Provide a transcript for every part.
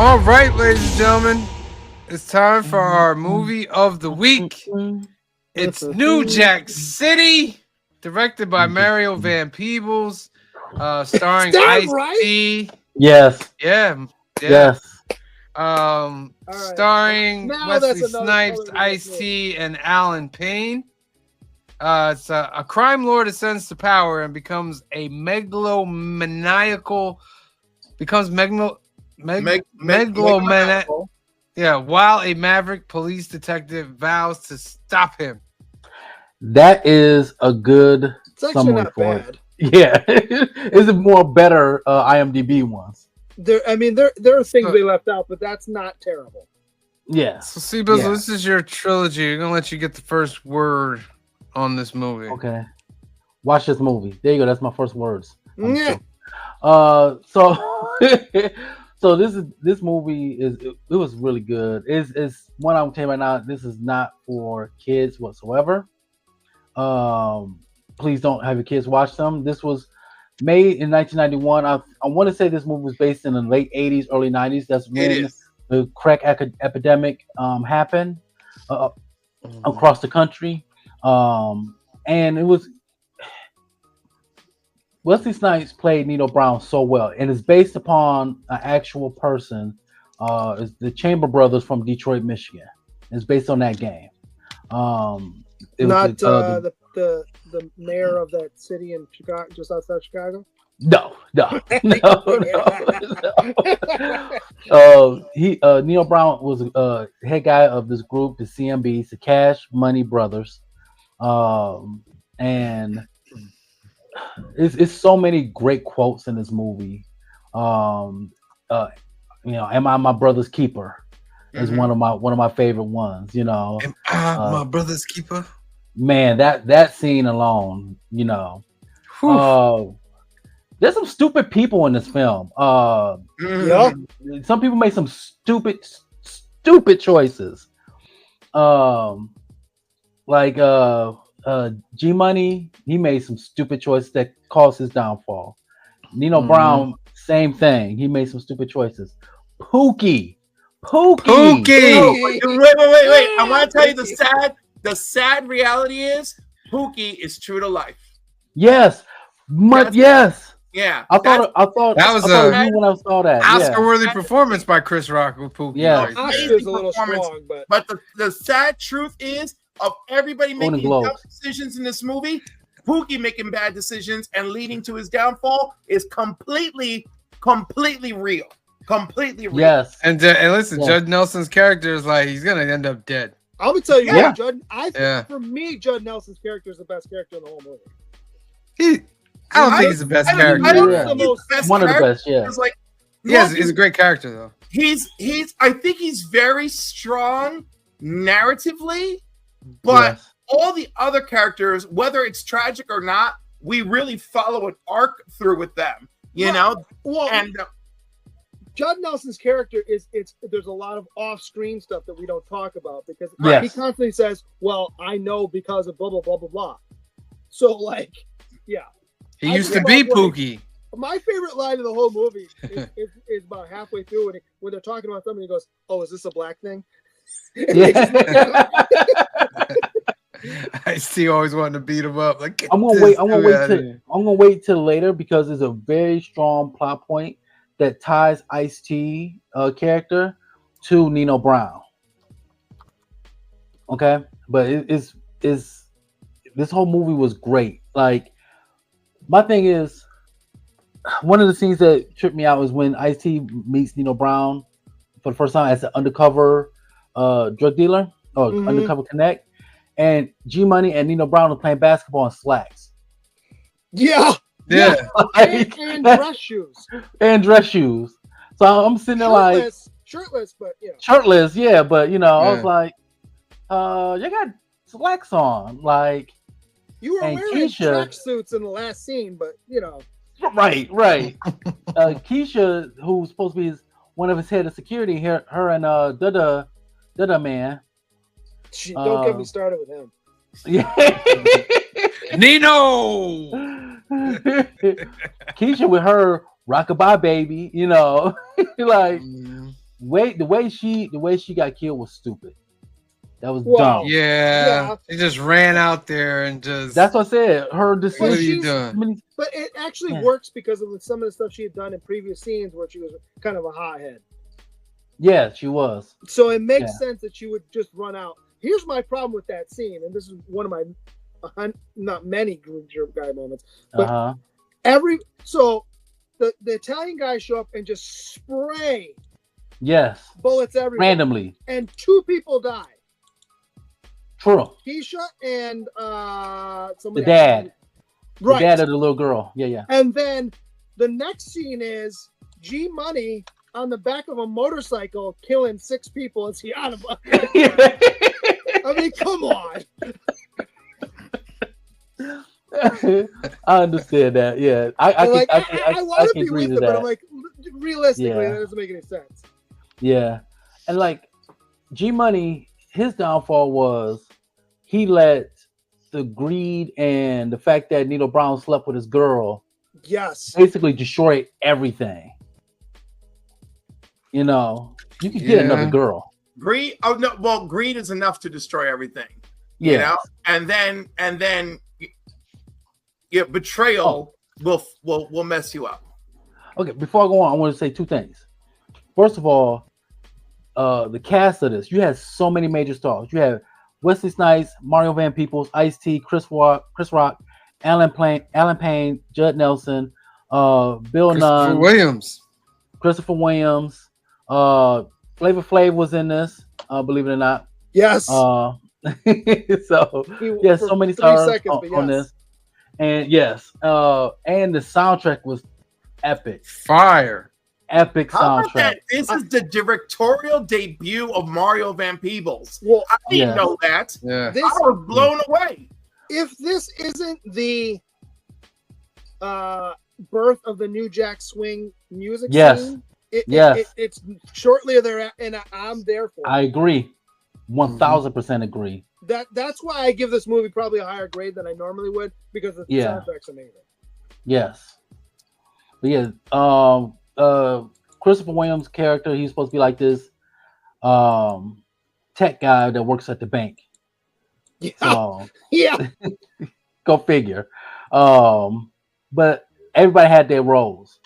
All right, ladies and gentlemen, it's time for our movie of the week. It's New Jack City, directed by Mario Van Peebles, starring Ice-T. Yes. Yeah. Yes. Starring Now Wesley that's another Snipes, color to this Ice-T, and Alan Payne. It's a crime lord ascends to power and becomes a megalomaniacal. Yeah, while a maverick police detective vows to stop him. That is a good It's actually summary not for bad. it. Yeah, it's more better IMDb ones. There are things they left out, but that's not terrible. Yeah. So, see, Bizzle, this is your trilogy. I'm gonna let you get the first word on this movie. Okay. Watch this movie. There you go. That's my first words. Yeah. So this movie it was really good. It's one I'm telling you right now. This is not for kids whatsoever. Please don't have your kids watch them. This was made in 1991. I want to say this movie was based in the late 80s, early 90s. That's when the crack epidemic happened across the country. And it was Wesley Snipes played Nino Brown so well, and it's based upon an actual person. It's the Chamber Brothers from Detroit, Michigan. It's based on that game. The mayor of that city in Chicago, just outside Chicago. No. Nino Brown was head guy of this group, the CMBs, the Cash Money Brothers, and it's so many great quotes in this movie. Am I my brother's keeper? Is one of my favorite ones. Am I my brother's keeper? Man, that scene alone, there's some stupid people in this film. Some people made some stupid choices. G Money, he made some stupid choices that caused his downfall. Nino Brown, same thing. He made some stupid choices. Pookie. Wait. I want to tell you the sad reality is Pookie is true to life. Yes. Yes. Yeah. I thought that was when I saw that. Oscar-worthy performance by Chris Rock with Pookie. Yeah. Oscar's a little strong, but the sad truth is, of everybody making dumb decisions in this movie, Pookie making bad decisions and leading to his downfall is completely real. Completely real. Yes. And listen, Judd Nelson's character is like he's gonna end up dead. I'm gonna tell you what, Judd. For me, Judd Nelson's character is the best character in the whole movie. I don't think he's the best character. One of the best. Yeah. He's a great character though. I think he's very strong narratively. But all the other characters, whether it's tragic or not, we really follow an arc through with them, know? Well, and Judd Nelson's character there's a lot of off-screen stuff that we don't talk about because he constantly says, well, I know because of blah, blah, blah, blah, blah. So, He used to be Pookie. My favorite line of the whole movie is about halfway through when they're talking about something, he goes, oh, is this a black thing? Ice-T always wanted to beat him up. Like, I'm gonna wait till later because there's a very strong plot point that ties Ice-T character to Nino Brown. Okay, but this whole movie was great. Like, my thing is, one of the scenes that tripped me out was when Ice-T meets Nino Brown for the first time as an undercover drug dealer or undercover connect, and G Money and Nino Brown are playing basketball in slacks. Yeah. And dress shoes. And dress shoes. So I'm sitting there shirtless, but shirtless, yeah. But I was like, you got slacks on, like. You were wearing track suits in the last scene, but Right. Keisha, who's supposed to be one of his head of security, her and Dada man. Don't get me started with him. Yeah. Nino. Keisha with her rockabye baby, like the way she got killed was stupid. That was Wow. dumb. Yeah, she just ran out there and just. That's what I said. Her What are decision. you doing? But it actually works because of some of the stuff she had done in previous scenes where she was kind of a hothead. Yeah, she was. So it makes sense that she would just run out. Here's my problem with that scene, and this is one of my not many Green Guy moments, but so the Italian guys show up and just spray bullets everywhere randomly, and 2 people die. True. Keisha and somebody the dad, right? The dad of the little girl. Yeah. And then the next scene is G Money on the back of a motorcycle killing 6 people as he out of. I mean, come on. I understand that. Yeah, I want to be with it, but I'm like, realistically, that doesn't make any sense. Yeah, and like G Money, his downfall was he let the greed and the fact that Nino Brown slept with his girl, basically destroy everything. You know, you could get another girl. Greed. Oh no. Well, greed is enough to destroy everything. Yeah. You know, and then betrayal will mess you up. Okay. Before I go on, I want to say 2 things. First of all, the cast of this, you had so many major stars. You have Wesley Snipes, Mario Van Peebles, Ice-T, Chris Rock, Alan Payne, Judd Nelson, Bill Nunn, Christopher Williams, Flavor Flav was in this, believe it or not. Yes. So so many stars on this, and and the soundtrack was epic, fire, epic How soundtrack. about that? This is the directorial debut of Mario Van Peebles. Well, I didn't know that. Yeah, I was blown away. If this isn't the birth of the New Jack Swing music scene, it's shortly there, and I'm there for it. I agree, 1000% agree. That's why I give this movie probably a higher grade than I normally would, because the soundtrack's amazing. Yes, but Christopher Williams' character, he's supposed to be like this tech guy that works at the bank. So, go figure. But everybody had their roles.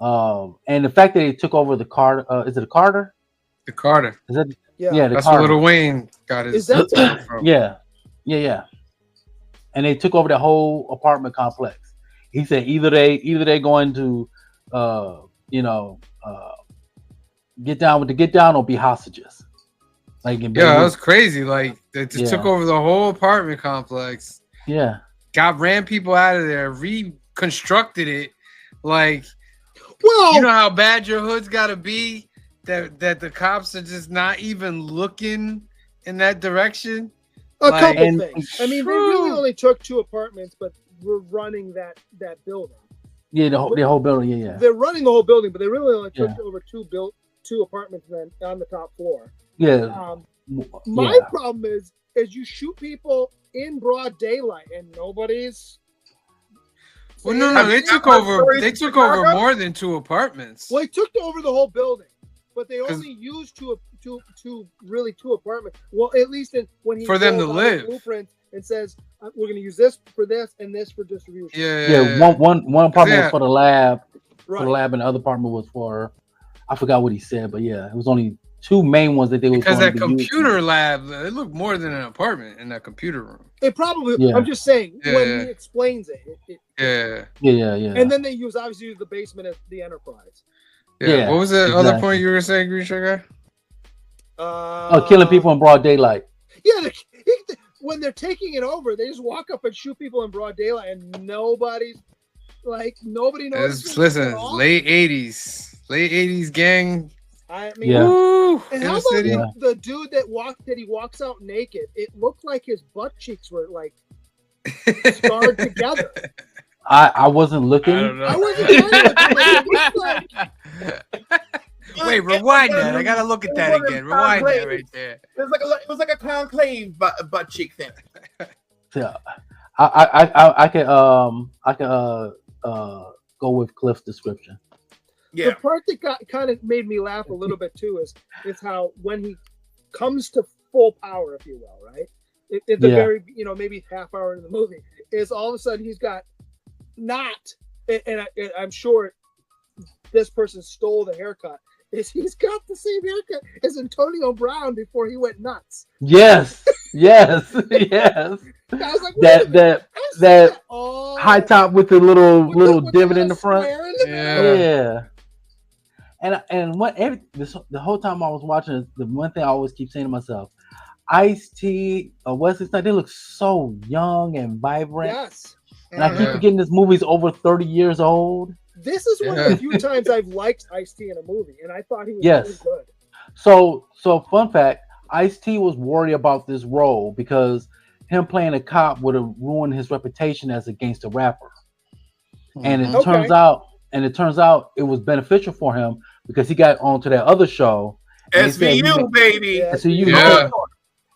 And the fact that they took over the Carter, is it a Carter? The Carter. Is that? Yeah, that's Carter. where Lil Wayne got his. Is that from. Yeah. And they took over the whole apartment complex. He said either they going to, get down or be hostages. Like that was crazy. Like they just took over the whole apartment complex. Yeah. Ran people out of there, reconstructed it. Like, well, you know how bad your hood's got to be that the cops are just not even looking in that direction. A couple things. I mean, they really only took 2 apartments, but we're running that building. Yeah, the whole building. Yeah. They're running the whole building, but they really only took over 2 apartments then on the top floor. Yeah. My problem is you shoot people in broad daylight and nobody's. Well, no, they took over. They took over more than 2 apartments. Well, they took over the whole building, but they only used two apartments. Well, at least when he for them to live. Blueprint and says we're going to use this for this and this for distribution. One apartment was for the lab, right. For the lab, and the other apartment was for, I forgot what he said, but it was only 2 main ones that they because that computer lab, it looked more than an apartment in that computer room. It probably. I'm just saying when he explains it. Yeah. And then they obviously use the basement as the Enterprise. Yeah. What was the other point you were saying, Green Sugar? Killing people in broad daylight. Yeah, when they're taking it over, they just walk up and shoot people in broad daylight, and nobody knows. Listen, late '80s gang. I mean, and how about the dude that walks out naked? It looked like his butt cheeks were like scarred together. I wasn't looking. I wasn't like, wait, rewind that. I gotta look at that again. Rewind that right there. It was like a conclave butt cheek thing. Yeah, I can go with Cliff's description. The part that kind of made me laugh a little bit too is how when he comes to full power, if you will, right? At the very, maybe half hour into the movie, is all of a sudden he's got I'm sure this person stole the haircut. He's got the same haircut as Antonio Brown before he went nuts. Yes. I was like, that high top with the little divot in the front. Yeah. And the whole time I was watching, the one thing I always keep saying to myself, Ice-T, Wesley Snipes, they look so young and vibrant. Yes. And I keep forgetting this movie's over 30 years old. This is one of the few times I've liked Ice-T in a movie, and I thought he was really good. So fun fact, Ice-T was worried about this role because him playing a cop would have ruined his reputation as a gangster rapper. And it turns out it was beneficial for him because he got onto that other show. SVU, baby. SVU. Yeah.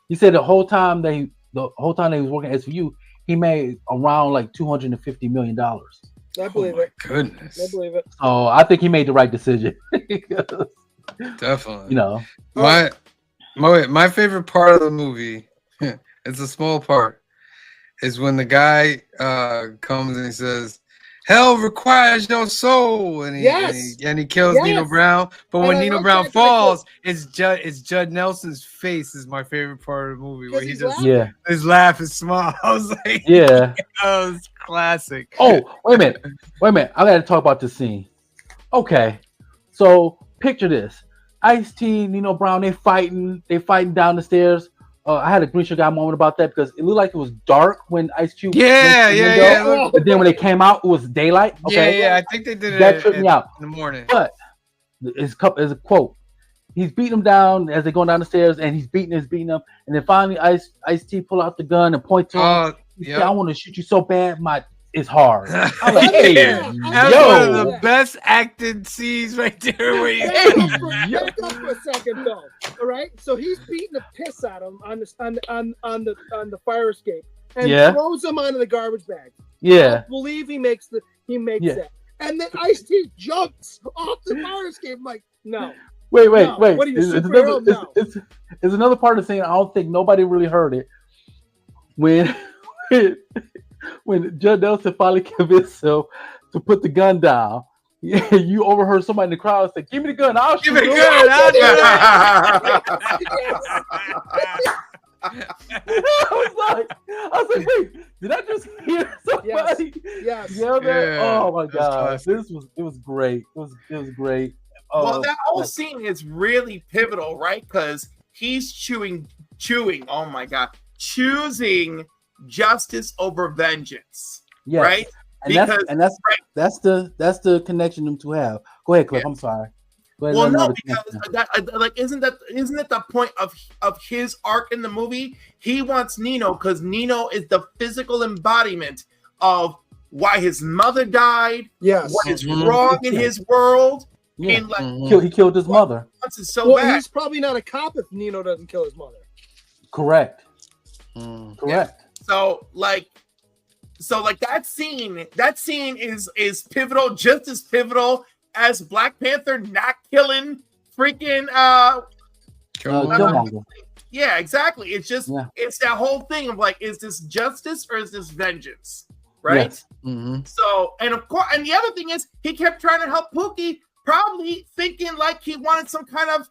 He said the whole time that he was working at SVU, he made around like $250 million. I believe it. Goodness. I believe it. So I think he made the right decision. Definitely. My favorite part of the movie, it's a small part, is when the guy comes and he says, "Hell requires your soul," and he kills Nino Brown. But when Nino Brown falls, it's Judd Nelson's face is my favorite part of the movie, where he just his laugh is small. I was like, that was classic. Oh, wait a minute, I gotta talk about this scene. Okay, so picture this: Ice-T, Nino Brown, they fighting down the stairs. I had a Green Sugar moment about that because it looked like it was dark when Ice Cube. Yeah. But then when they came out, it was daylight. Okay. Yeah. I think they did it. That tripped me out in the morning. But it's a quote. He's beating them down as they're going down the stairs, and he's beating them, and then finally Ice-T pull out the gun and point to him. He said, "I want to shoot you so bad, it's hard." I'm like, that's one of the best acted scenes right there. Back up for a second, though. All right, so he's beating the piss out of him on the fire escape and throws him onto the garbage bag. Yeah, I believe he makes that, and then Ice-T jumps off the fire escape. I'm like, no. Wait. What are you, superhero? No. It's another part of the scene. I don't think nobody really heard it when Judd Nelson finally convinced him to put the gun down. Yeah, you overheard somebody in the crowd say, "Give me the gun, I'll shoot it." I was like, wait, did I just hear somebody yell that? Oh my god, it was great. It was great. Well, that whole scene is really pivotal, right? Because he's chewing. Oh my god, choosing justice over vengeance, right? And that's the connection them two have. Go ahead, Cliff. I'm sorry. Well, no, because isn't it the point of his arc in the movie? He wants Nino because Nino is the physical embodiment of why his mother died. Yes, what is wrong in his world. Yeah. And he killed his mother. He's probably not a cop if Nino doesn't kill his mother. Correct. Mm. Correct. Yeah. So that scene is pivotal, just as pivotal as Black Panther not killing freaking Killmonger. Yeah, exactly. It's just it's that whole thing of like, is this justice or is this vengeance? Right? Yes. Mm-hmm. So, and of course, and the other thing is he kept trying to help Pookie, probably thinking like he wanted some kind of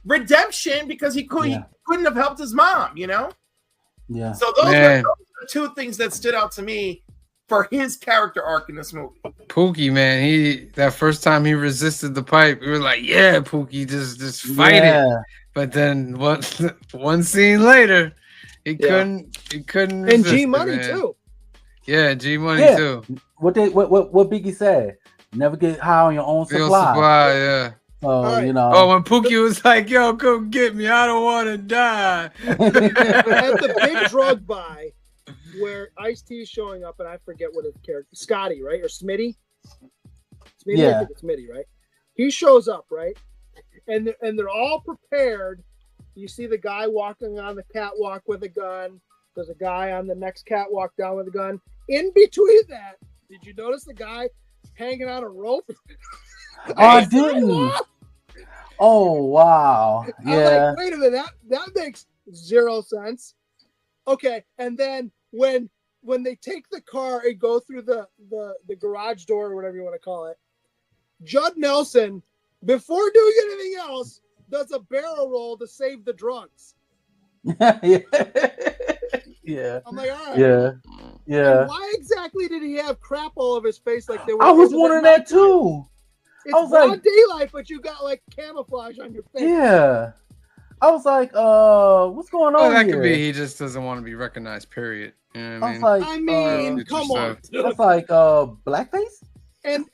redemption because he couldn't have helped his mom, Yeah. So those are the two things that stood out to me for his character arc in this movie. Pookie, man, that first time he resisted the pipe, we were like, yeah, Pookie, just fight it. But then one scene later, he couldn't resist. And G Money too. Yeah, G Money too. What Biggie said, never get high on your own supply. Yeah. Oh, when Pookie was like, "Yo, come get me, I don't want to die." At the big drug buy, where Ice-T is showing up, and I forget what his character, Scotty, right, or Smitty? Smitty, I think it's Smitty, right? He shows up, right, and they're all prepared. You see the guy walking on the catwalk with a gun. There's a guy on the next catwalk down with a gun. In between that, did you notice the guy hanging on a rope. Oh, I didn't. Oh wow. Yeah. I'm like, wait a minute, that makes zero sense. Okay, and then when they take the car and go through the garage door or whatever you want to call it, Judd Nelson, before doing anything else, does a barrel roll to save the drunks. Yeah. Yeah. I'm like, all right. Yeah. Yeah. And why exactly did he have crap all over his face like they were? I was wondering that too. It's I was broad like, daylight, but you got like camouflage on your face. Yeah. I was like, what's going on that here? could be he just doesn't want to be recognized, period. You know what I mean? I mean, come on. That's like blackface? And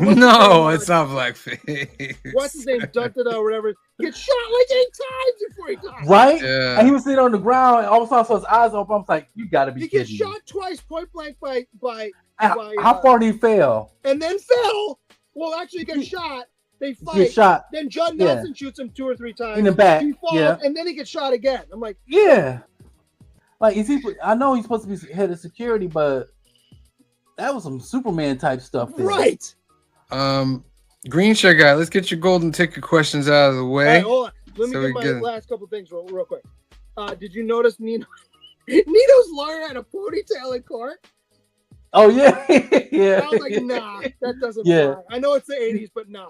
no, it's not blackface. What's his name? Dun-da-da, or whatever. Gets shot like 8 times before he dies. Right? Yeah. And he was sitting on the ground, and all of a sudden I saw his eyes open. I was like, you gotta be kidding me. He gets shot twice, point blank by how far did he fail? And then fell. Well, actually, he gets shot. They fight. He gets shot. Then Judd Nelson shoots him 2 or 3 times. In the back. He falls, and then he gets shot again. I'm like, yeah. Like, is he? I know he's supposed to be head of security, but that was some Superman type stuff there. Right. Green shirt guy, let's get your golden ticket questions out of the way. Right, hold on. Let me get my last couple things real quick. Did you notice Nino's lawyer had a ponytail in court? Oh yeah, yeah. I was like, nah, that doesn't fly. I know it's the 80s, but nah.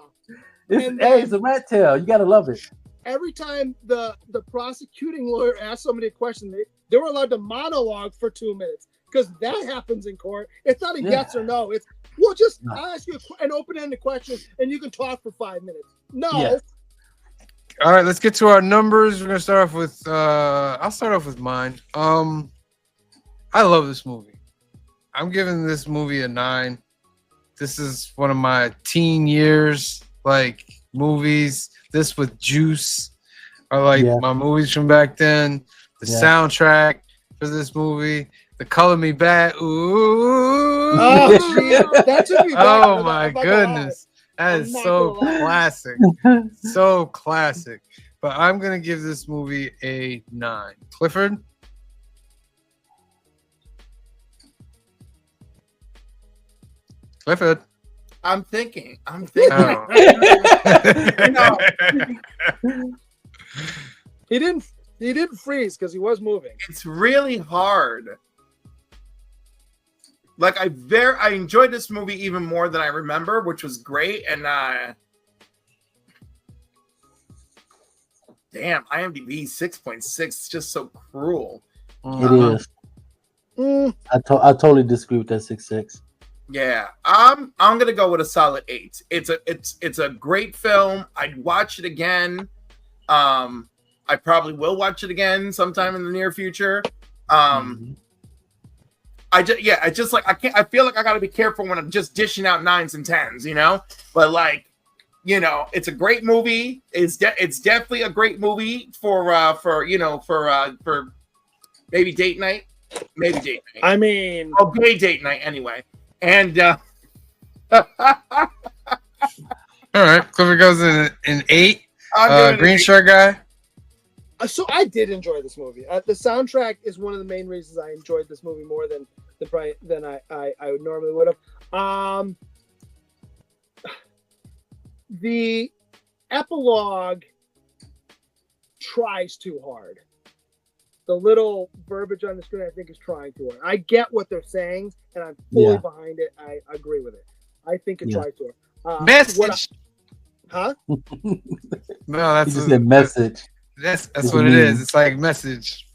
It's a rat tail. You gotta love it. Every time the prosecuting lawyer asked somebody a question, they were allowed to monologue for 2 minutes because that happens in court. It's not a yes or no. It's I'll ask you an open-ended question and you can talk for 5 minutes. No. Yes. All right, let's get to our numbers. We're gonna start off with I'll start off with mine. I love this movie. I'm giving this movie a 9. This is one of my teen years movies. This with Juice are my movies from back then. The soundtrack for this movie, the Color Me Back. Ooh, that took me back. Oh my goodness, that is so classic, so classic. But I'm gonna give this movie a 9. Clifford. Clifford. I'm thinking. Oh. He didn't freeze because he was moving. It's really hard. I enjoyed this movie even more than I remember, which was great. And damn, IMDb 6.6 is just so cruel. It is. I totally disagree with that 6.6. Yeah, I'm gonna go with a solid 8. It's a great film. I'd watch it again. I probably will watch it again sometime in the near future. I feel like I gotta be careful when I'm just dishing out 9s and 10s, you know. But it's a great movie. It's definitely a great movie for maybe date night. I mean, gay date night anyway. And all right, Clifford goes in 8. Green shirt guy. So I did enjoy this movie. The soundtrack is one of the main reasons I enjoyed this movie more than I would normally would have. The epilogue tries too hard. The little verbiage on the screen, I think, is trying too hard. I get what they're saying, and I'm fully behind it. I agree with it. I think it tries too hard. Message. Huh? No, that's a message. That's what it is. It's like message.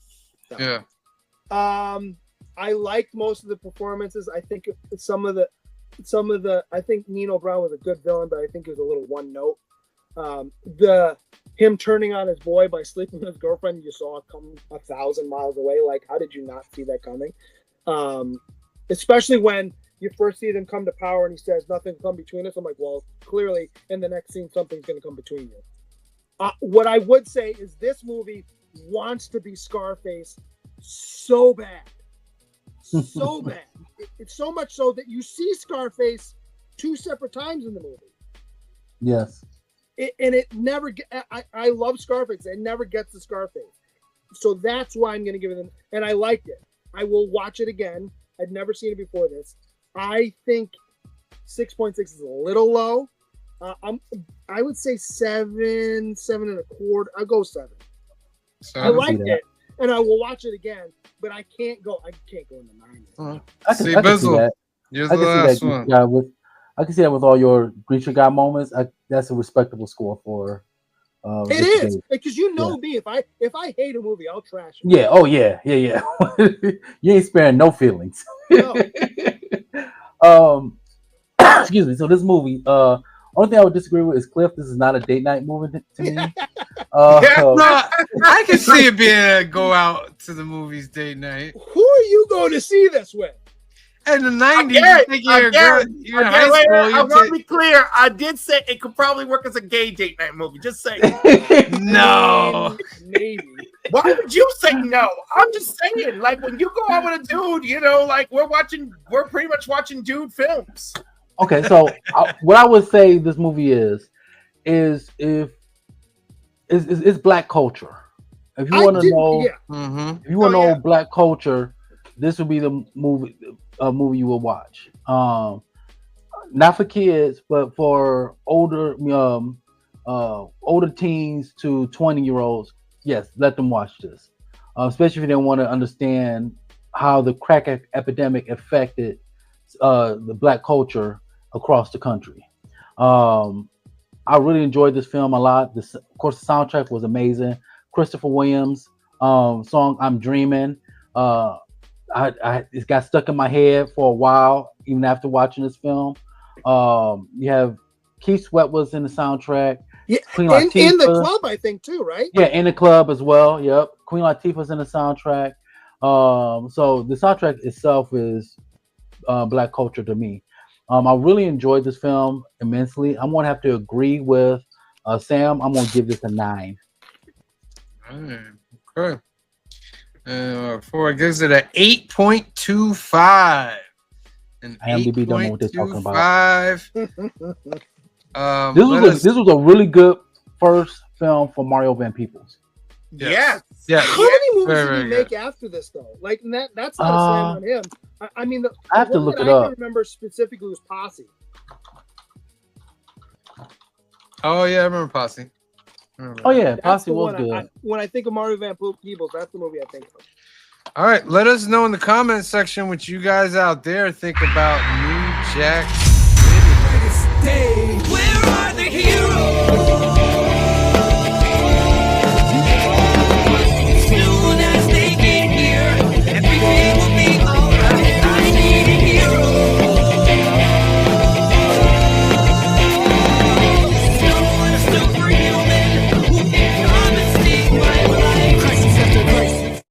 Yeah. I liked most of the performances. I think some of the I think Nino Brown was a good villain, but I think he was a little one note. Him turning on his boy by sleeping with his girlfriend, you saw it come 1,000 miles away. Like, how did you not see that coming? Especially when you first see them come to power and he says nothing come between us. I'm like, well, clearly in the next scene something's going to come between you. What I would say is this movie wants to be Scarface so bad. So bad. It's so much so that you see Scarface 2 separate times in the movie. Yes. It never. I love Scarface. It never gets to Scarface, so that's why I'm going to give it. And I liked it. I will watch it again. I'd never seen it before this. I think 6.6 is a little low. I would say 7.25. I'll go 7. I liked it, and I will watch it again. But I can't go in the 9s. I can see that. You're the last one. Yeah, I can see that with all your Greaser Guy moments. That's a respectable score for. It is because me. If I hate a movie, I'll trash it. Yeah. Oh yeah. You ain't sparing no feelings. No. Excuse me. So this movie, only thing I would disagree with is Cliff. This is not a date night movie to me. I can see it being a go out to the movies date night. Who are you going to see this with? In the 90s, I want to be clear. I did say it could probably work as a gay date night movie. Just say no. Maybe. Why would you say no? I'm just saying, like when you go out with a dude, like we're pretty much watching dude films. Okay, so what I would say this movie is black culture. If you want to know, if you want to know black culture, this would be the movie you will watch. Not for kids, but for older teens to 20-year-olds. Yes, let them watch this, especially if they want to understand how the crack epidemic affected the black culture across the country. I really enjoyed this film a lot. Of course, the soundtrack was amazing. Christopher Williams' song "I'm Dreaming." It got stuck in my head for a while, even after watching this film. You have Keith Sweat was in the soundtrack. Yeah, in the club, I think too, right? Yeah, in the club as well. Yep, Queen Latifah's in the soundtrack. So the soundtrack itself is black culture to me. I really enjoyed this film immensely. I'm gonna have to agree with Sam. I'm gonna give this a 9. Okay. For it gives it an 8.25. An IMDb don't know what they're talking about. This was a really good first film for Mario Van Peebles. Yeah. How many movies did he make after this though? Like that's not a slam on him. I mean, I have to look it up. I can remember specifically was Posse. Oh yeah, I remember Posse. Oh yeah, Posse was good. When I think of Mario Van Peebles, that's the movie I think of. All right, let us know in the comment section what you guys out there think about New Jack City.